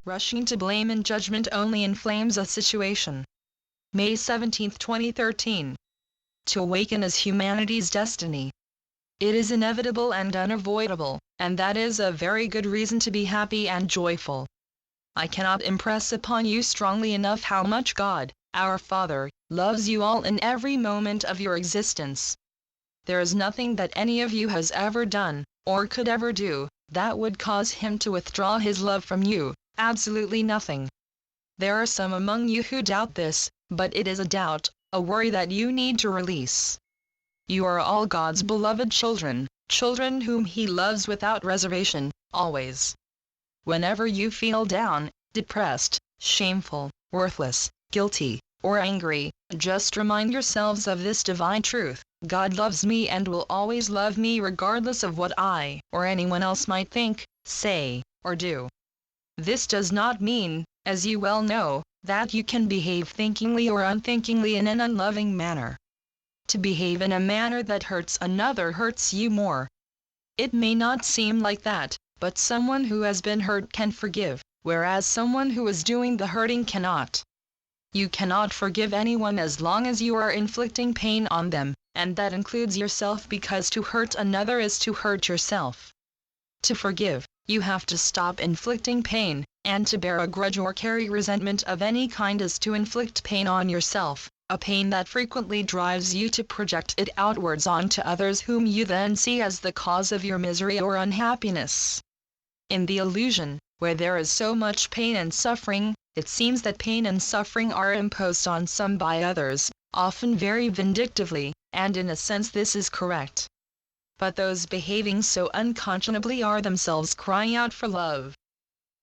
Rushing to blame and judgment only inflames a situation. May 17, 2013. To awaken is humanity's destiny. It is inevitable and unavoidable, and that is a very good reason to be happy and joyful. I cannot impress upon you strongly enough how much God, our Father, loves you all in every moment of your existence. There is nothing that any of you has ever done, or could ever do, that would cause Him to withdraw His love from you, absolutely nothing. There are some among you who doubt this, but it is a doubt, a worry that you need to release. You are all God's beloved children, children whom He loves without reservation, always. Whenever you feel down, depressed, shameful, worthless, guilty, or angry, just remind yourselves of this divine truth: God loves me and will always love me regardless of what I or anyone else might think, say, or do. This does not mean, as you well know, that you can behave thinkingly or unthinkingly in an unloving manner. To behave in a manner that hurts another hurts you more. It may not seem like that, but someone who has been hurt can forgive, whereas someone who is doing the hurting cannot. You cannot forgive anyone as long as you are inflicting pain on them, and that includes yourself, because to hurt another is to hurt yourself. To forgive, you have to stop inflicting pain, and to bear a grudge or carry resentment of any kind is to inflict pain on yourself, a pain that frequently drives you to project it outwards onto others, whom you then see as the cause of your misery or unhappiness. In the illusion, where there is so much pain and suffering, it seems that pain and suffering are imposed on some by others, often very vindictively, and in a sense this is correct. But those behaving so unconscionably are themselves crying out for love.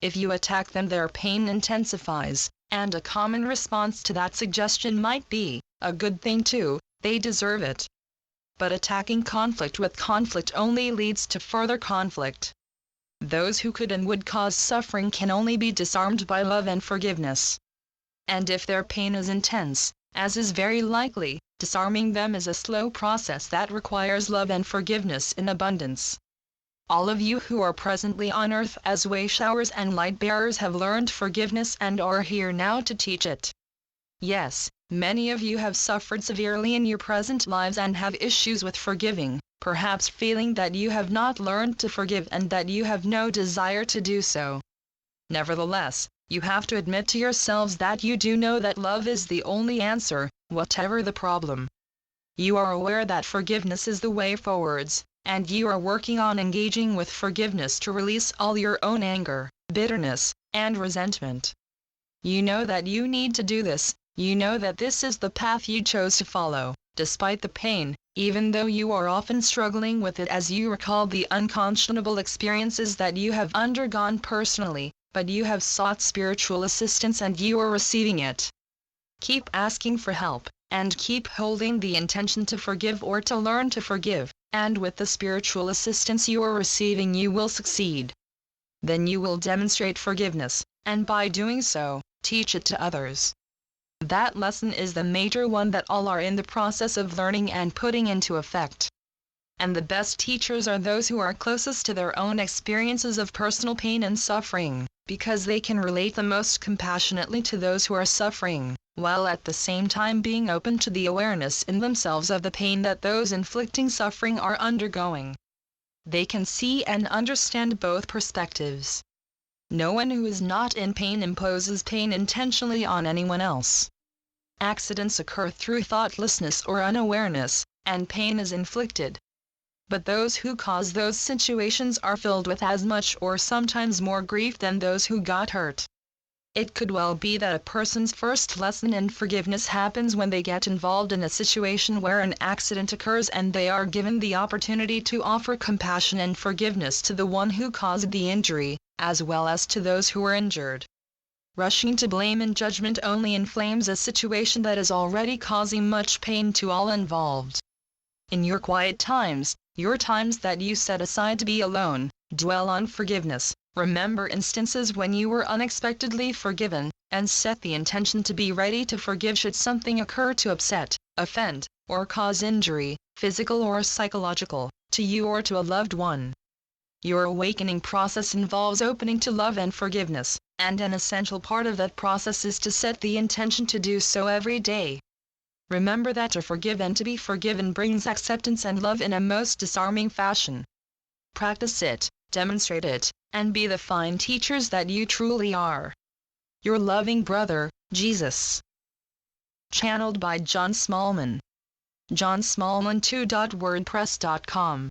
If you attack them, their pain intensifies, and a common response to that suggestion might be, a good thing too, they deserve it. But attacking conflict with conflict only leads to further conflict. Those who could and would cause suffering can only be disarmed by love and forgiveness. And if their pain is intense, as is very likely, disarming them is a slow process that requires love and forgiveness in abundance. All of you who are presently on earth as way showers and light bearers have learned forgiveness and are here now to teach it. Yes, many of you have suffered severely in your present lives and have issues with forgiving, perhaps feeling that you have not learned to forgive and that you have no desire to do so. Nevertheless, you have to admit to yourselves that you do know that love is the only answer, whatever the problem. You are aware that forgiveness is the way forwards, and you are working on engaging with forgiveness to release all your own anger, bitterness, and resentment. You know that you need to do this, you know that this is the path you chose to follow, despite the pain, even though you are often struggling with it as you recall the unconscionable experiences that you have undergone personally, but you have sought spiritual assistance and you are receiving it. Keep asking for help, and keep holding the intention to forgive or to learn to forgive, and with the spiritual assistance you are receiving you will succeed. Then you will demonstrate forgiveness, and by doing so, teach it to others. That lesson is the major one that all are in the process of learning and putting into effect. And the best teachers are those who are closest to their own experiences of personal pain and suffering, because they can relate the most compassionately to those who are suffering, while at the same time being open to the awareness in themselves of the pain that those inflicting suffering are undergoing. They can see and understand both perspectives. No one who is not in pain imposes pain intentionally on anyone else. Accidents occur through thoughtlessness or unawareness, and pain is inflicted. But those who cause those situations are filled with as much or sometimes more grief than those who got hurt. It could well be that a person's first lesson in forgiveness happens when they get involved in a situation where an accident occurs and they are given the opportunity to offer compassion and forgiveness to the one who caused the injury, as well as to those who were injured. Rushing to blame and judgment only inflames a situation that is already causing much pain to all involved. In your quiet times, your times that you set aside to be alone, dwell on forgiveness, remember instances when you were unexpectedly forgiven, and set the intention to be ready to forgive should something occur to upset, offend, or cause injury, physical or psychological, to you or to a loved one. Your awakening process involves opening to love and forgiveness, and an essential part of that process is to set the intention to do so every day. Remember that to forgive and to be forgiven brings acceptance and love in a most disarming fashion. Practice it, demonstrate it, and be the fine teachers that you truly are. Your loving brother, Jesus. Channeled by John Smallman. johnsmallman2.wordpress.com